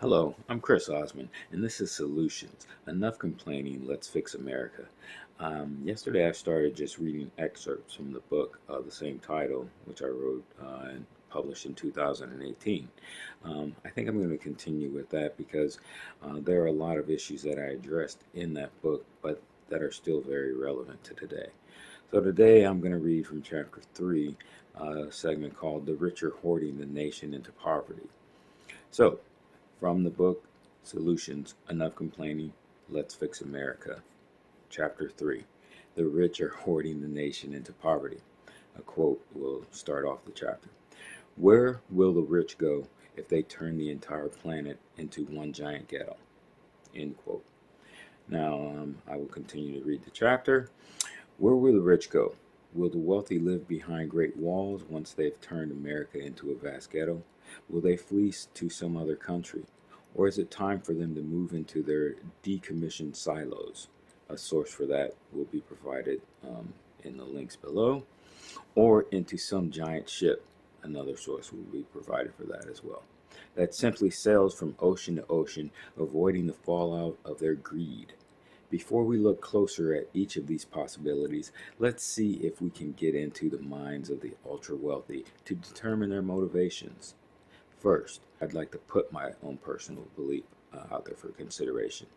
Hello, I'm Chris Osmond, and this is Solutions. Enough complaining, let's fix America. Yesterday I started just reading excerpts from the book of the same title, which I wrote and published in 2018. I think I'm going to continue with that because there are a lot of issues that I addressed in that book, but that are still very relevant to today. So today I'm going to read from chapter 3, a segment called The Rich Are Hoarding the Nation into Poverty. So, from the book Solutions, Enough Complaining, Let's Fix America, Chapter 3, The Rich Are Hoarding the Nation into Poverty. A quote will start off the chapter. Where will the rich go if they turn the entire planet into one giant ghetto? End quote. Now, I will continue to read the chapter. Where will the rich go? Will the wealthy live behind great walls once they've turned America into a vast ghetto? Will they flee to some other country? Or is it time for them to move into their decommissioned silos? A source for that will be provided in the links below. Or into some giant ship. Another source will be provided for that as well. That simply sails from ocean to ocean, avoiding the fallout of their greed. Before we look closer at each of these possibilities, let's see if we can get into the minds of the ultra-wealthy to determine their motivations. First, I'd like to put my own personal belief out there for consideration.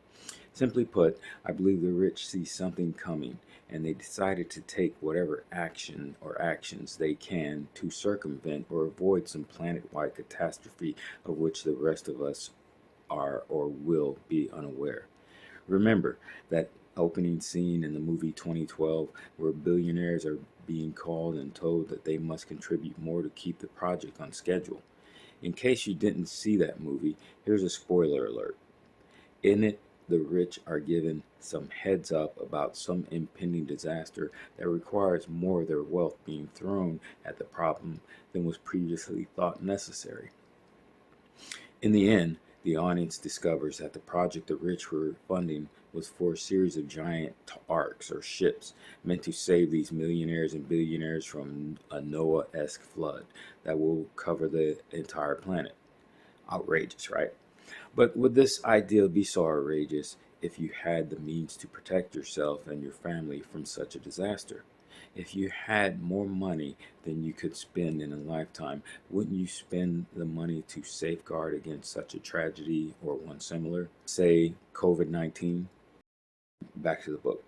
Simply put, I believe the rich see something coming and they decided to take whatever action or actions they can to circumvent or avoid some planet-wide catastrophe of which the rest of us are or will be unaware. Remember that opening scene in the movie 2012 where billionaires are being called and told that they must contribute more to keep the project on schedule. In case you didn't see that movie, here's a spoiler alert. In it, the rich are given some heads up about some impending disaster that requires more of their wealth being thrown at the problem than was previously thought necessary. In the end, the audience discovers that the project the rich were funding was for a series of giant arks or ships meant to save these millionaires and billionaires from a Noah-esque flood that will cover the entire planet. Outrageous, right? But would this idea be so outrageous if you had the means to protect yourself and your family from such a disaster? If you had more money than you could spend in a lifetime, wouldn't you spend the money to safeguard against such a tragedy or one similar? Say COVID-19? Back to the book.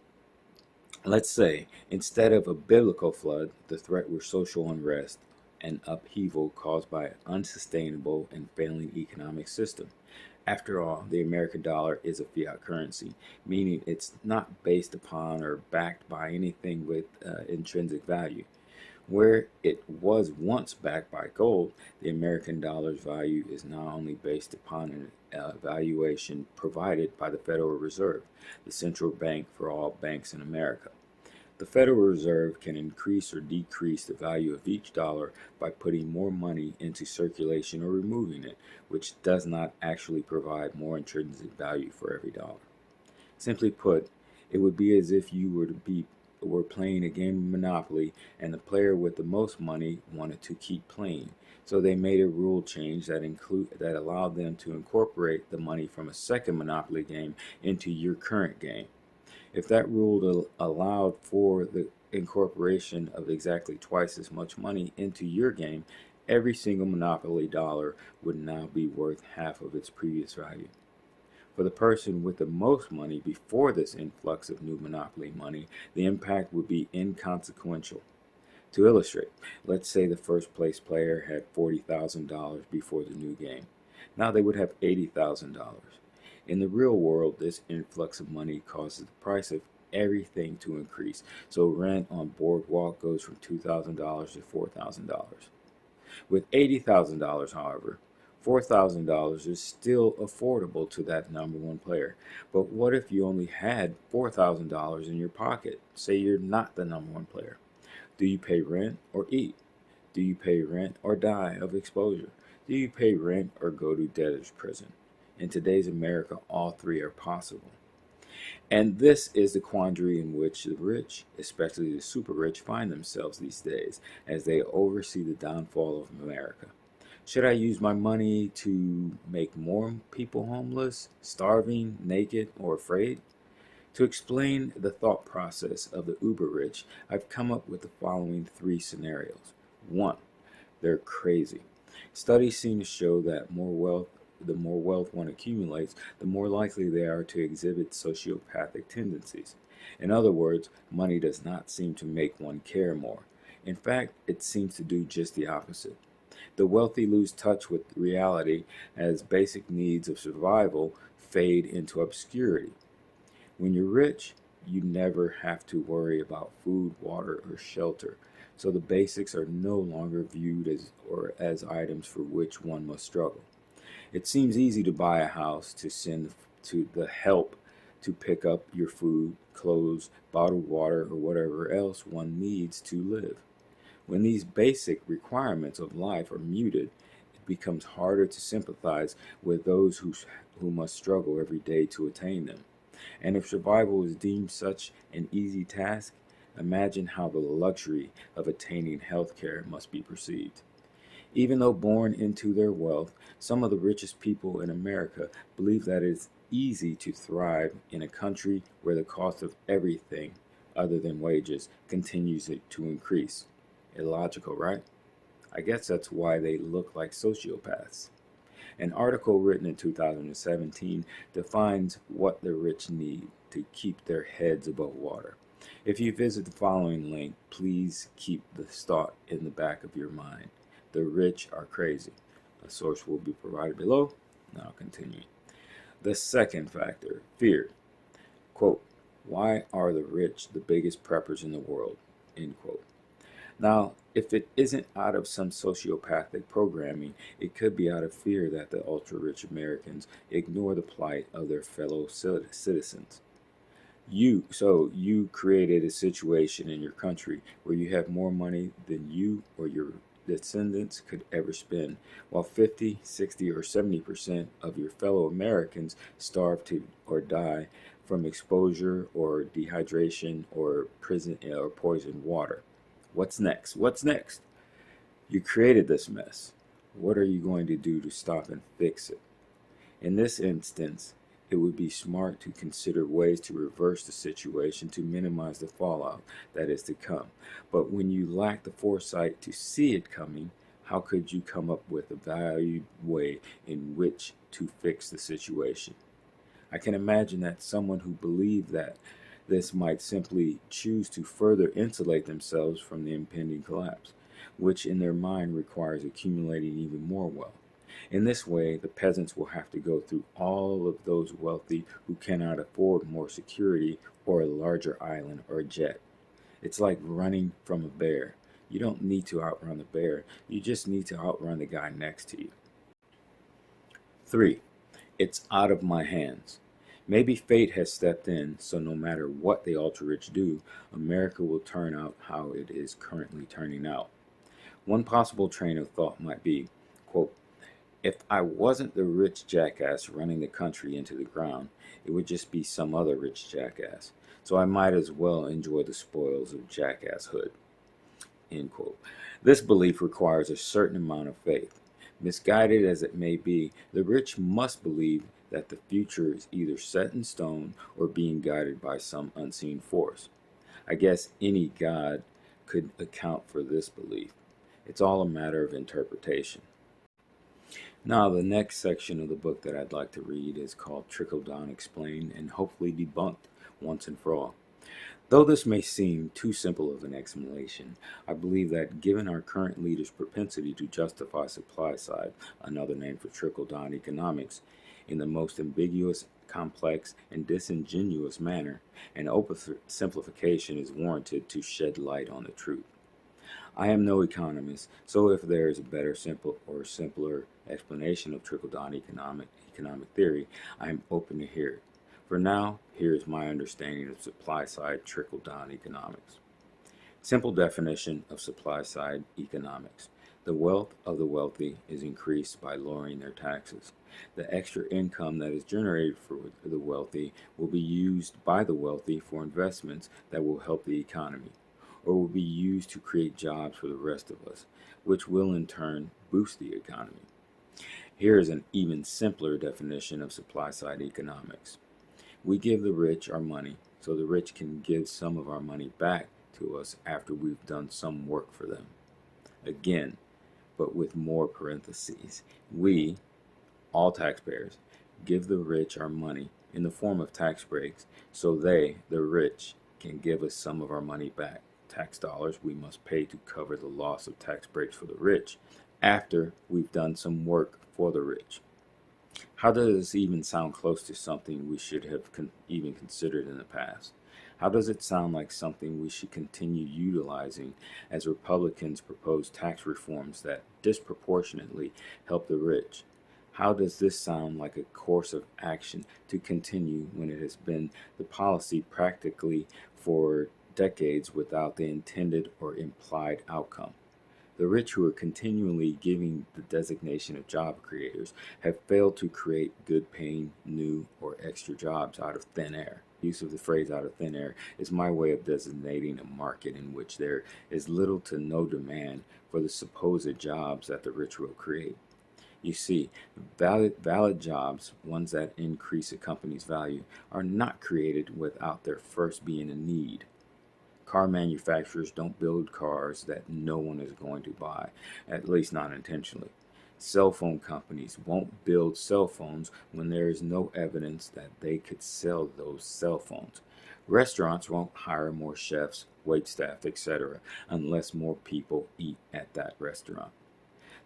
Let's say, instead of a biblical flood, the threat were social unrest and upheaval caused by an unsustainable and failing economic system. After all, the American dollar is a fiat currency, meaning it's not based upon or backed by anything with intrinsic value. Where it was once backed by gold, the American dollar's value is now only based upon an valuation provided by the Federal Reserve, the central bank for all banks in America. The Federal Reserve can increase or decrease the value of each dollar by putting more money into circulation or removing it, which does not actually provide more intrinsic value for every dollar. Simply put, it would be as if you were playing a game of Monopoly and the player with the most money wanted to keep playing. So they made a rule change that allowed them to incorporate the money from a second Monopoly game into your current game. If that rule allowed for the incorporation of exactly twice as much money into your game, every single Monopoly dollar would now be worth half of its previous value. For the person with the most money before this influx of new Monopoly money, the impact would be inconsequential. To illustrate, let's say the first place player had $40,000 before the new game. Now they would have $80,000. In the real world, this influx of money causes the price of everything to increase. So rent on Boardwalk goes from $2,000 to $4,000. With $80,000, however, $4,000 is still affordable to that number one player. But what if you only had $4,000 in your pocket? Say you're not the number one player. Do you pay rent or eat? Do you pay rent or die of exposure? Do you pay rent or go to debtor's prison? In today's America, all three are possible. And this is the quandary in which the rich, especially the super rich, find themselves these days as they oversee the downfall of America. Should I use my money to make more people homeless, starving, naked, or afraid? To explain the thought process of the uber rich, I've come up with the following three scenarios. 1. They're crazy. Studies seem to show that the more wealth one accumulates, the more likely they are to exhibit sociopathic tendencies. In other words, money does not seem to make one care more. In fact, it seems to do just the opposite. The wealthy lose touch with reality as basic needs of survival fade into obscurity. When you're rich, you never have to worry about food, water, or shelter, so the basics are no longer viewed as items for which one must struggle. It seems easy to buy a house, to send to the help to pick up your food, clothes, bottled water, or whatever else one needs to live. When these basic requirements of life are muted, it becomes harder to sympathize with those who must struggle every day to attain them. And if survival is deemed such an easy task, imagine how the luxury of attaining health care must be perceived. Even though born into their wealth, some of the richest people in America believe that it's easy to thrive in a country where the cost of everything other than wages continues to increase. Illogical, right? I guess that's why they look like sociopaths. An article written in 2017 defines what the rich need to keep their heads above water. If you visit the following link, please keep this thought in the back of your mind. The rich are crazy. A source will be provided below. Now continue. The second factor, fear. Quote, why are the rich the biggest preppers in the world? End quote. Now, if it isn't out of some sociopathic programming, it could be out of fear that the ultra-rich Americans ignore the plight of their fellow citizens. You created a situation in your country where you have more money than you or your descendants could ever spend, while 50, 60, or 70% of your fellow Americans starve to or die from exposure or dehydration or prison or poisoned water. What's next? What's next? You created this mess. What are you going to do to stop and fix it? In this instance, it would be smart to consider ways to reverse the situation to minimize the fallout that is to come. But when you lack the foresight to see it coming, how could you come up with a valued way in which to fix the situation? I can imagine that someone who believed that this might simply choose to further insulate themselves from the impending collapse, which in their mind requires accumulating even more wealth. In this way, the peasants will have to go through all of those wealthy who cannot afford more security or a larger island or jet. It's like running from a bear. You don't need to outrun the bear, you just need to outrun the guy next to you. 3. It's out of my hands. Maybe fate has stepped in, so no matter what the ultra-rich do, America will turn out how it is currently turning out. One possible train of thought might be, quote, if I wasn't the rich jackass running the country into the ground, it would just be some other rich jackass, so I might as well enjoy the spoils of jackasshood. End quote. This belief requires a certain amount of faith. Misguided as it may be, the rich must believe that the future is either set in stone or being guided by some unseen force. I guess any god could account for this belief. It's all a matter of interpretation. Now, the next section of the book that I'd like to read is called Trickle-down Explained and hopefully debunked once and for all. Though this may seem too simple of an explanation, I believe that given our current leaders' propensity to justify supply side, another name for trickle-down economics, in the most ambiguous, complex, and disingenuous manner, an oversimplification is warranted to shed light on the truth. I am no economist, so if there is a better, simpler explanation of trickle-down economic theory, I am open to hear it. For now, here is my understanding of supply-side trickle-down economics. Simple definition of supply-side economics. The wealth of the wealthy is increased by lowering their taxes. The extra income that is generated for the wealthy will be used by the wealthy for investments that will help the economy, or will be used to create jobs for the rest of us, which will in turn boost the economy. Here is an even simpler definition of supply-side economics. We give the rich our money so the rich can give some of our money back to us after we've done some work for them. Again, but with more parentheses. We, all taxpayers, give the rich our money in the form of tax breaks so they, the rich, can give us some of our money back. Tax dollars we must pay to cover the loss of tax breaks for the rich after we've done some work for the rich. How does this even sound close to something we should have even considered in the past? How does it sound like something we should continue utilizing as Republicans propose tax reforms that disproportionately help the rich? How does this sound like a course of action to continue when it has been the policy practically for decades without the intended or implied outcome? The rich, who are continually giving the designation of job creators, have failed to create good-paying, new, or extra jobs out of thin air. Use of the phrase "out of thin air" is my way of designating a market in which there is little to no demand for the supposed jobs that the rich will create. You see, valid jobs, ones that increase a company's value, are not created without there first being a need. Car manufacturers don't build cars that no one is going to buy, at least not intentionally. Cell phone companies won't build cell phones when there is no evidence that they could sell those cell phones. Restaurants won't hire more chefs, waitstaff, etc., unless more people eat at that restaurant.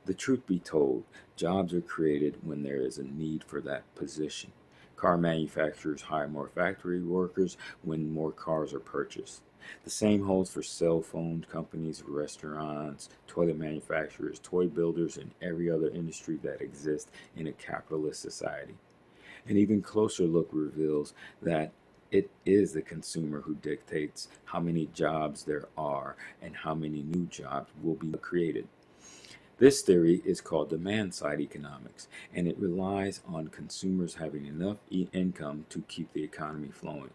The truth be told, jobs are created when there is a need for that position. Car manufacturers hire more factory workers when more cars are purchased. The same holds for cell phone companies, restaurants, toilet manufacturers, toy builders, and every other industry that exists in a capitalist society. An even closer look reveals that it is the consumer who dictates how many jobs there are and how many new jobs will be created. This theory is called demand-side economics, and it relies on consumers having enough income to keep the economy flowing.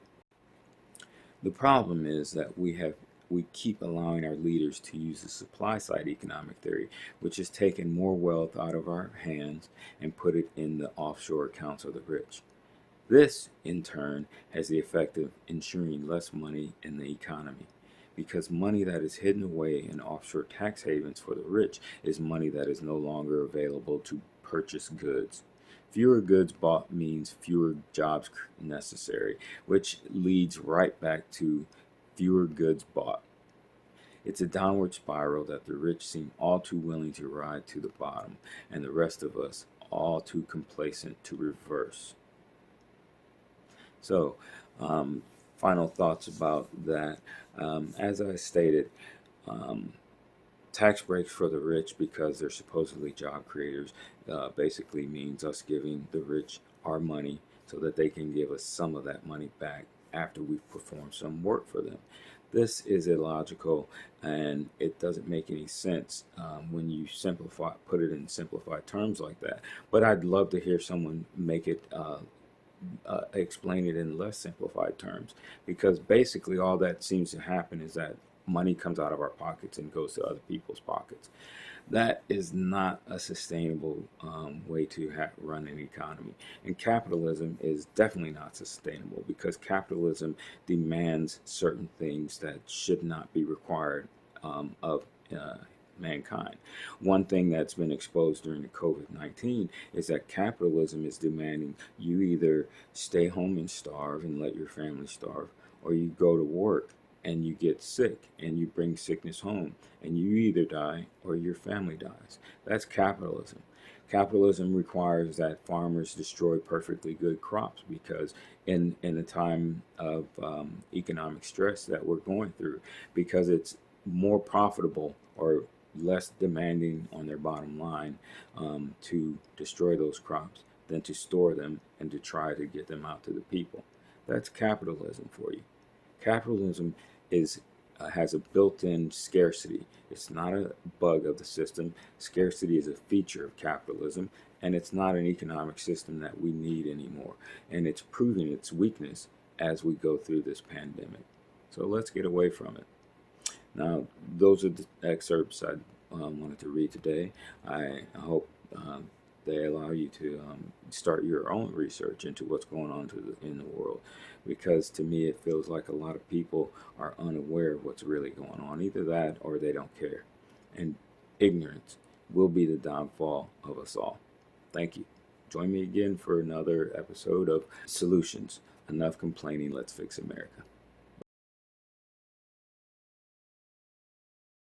The problem is that we keep allowing our leaders to use the supply-side economic theory, which has taken more wealth out of our hands and put it in the offshore accounts of the rich. This, in turn, has the effect of ensuring less money in the economy, because money that is hidden away in offshore tax havens for the rich is money that is no longer available to purchase goods. Fewer goods bought means fewer jobs necessary, which leads right back to fewer goods bought. It's a downward spiral that the rich seem all too willing to ride to the bottom, and the rest of us all too complacent to reverse. So, final thoughts about that. As I stated, tax breaks for the rich, because they're supposedly job creators, basically means us giving the rich our money so that they can give us some of that money back after we've performed some work for them. This is illogical, and it doesn't make any sense when you put it in simplified terms like that. But I'd love to hear someone make it explain it in less simplified terms, because basically all that seems to happen is that money comes out of our pockets and goes to other people's pockets. That is not a sustainable way to run an economy. And capitalism is definitely not sustainable, because capitalism demands certain things that should not be required of mankind. One thing that's been exposed during the COVID-19 is that capitalism is demanding you either stay home and starve and let your family starve, or you go to work and you get sick and you bring sickness home, and you either die or your family dies. That's capitalism. Capitalism requires that farmers destroy perfectly good crops, because in a time of economic stress that we're going through, because it's more profitable or less demanding on their bottom line to destroy those crops than to store them and to try to get them out to the people. That's capitalism for you. Capitalism has a built-in scarcity. It's not a bug of the system. Scarcity is a feature of capitalism, and it's not an economic system that we need anymore. And it's proving its weakness as we go through this pandemic. So let's get away from it. Now, those are the excerpts I'd wanted to read today. I hope they allow you to start your own research into what's going on in the world, because to me it feels like a lot of people are unaware of what's really going on. Either that or they don't care. And ignorance will be the downfall of us all. Thank you. Join me again for another episode of Solutions. Enough complaining, let's fix America.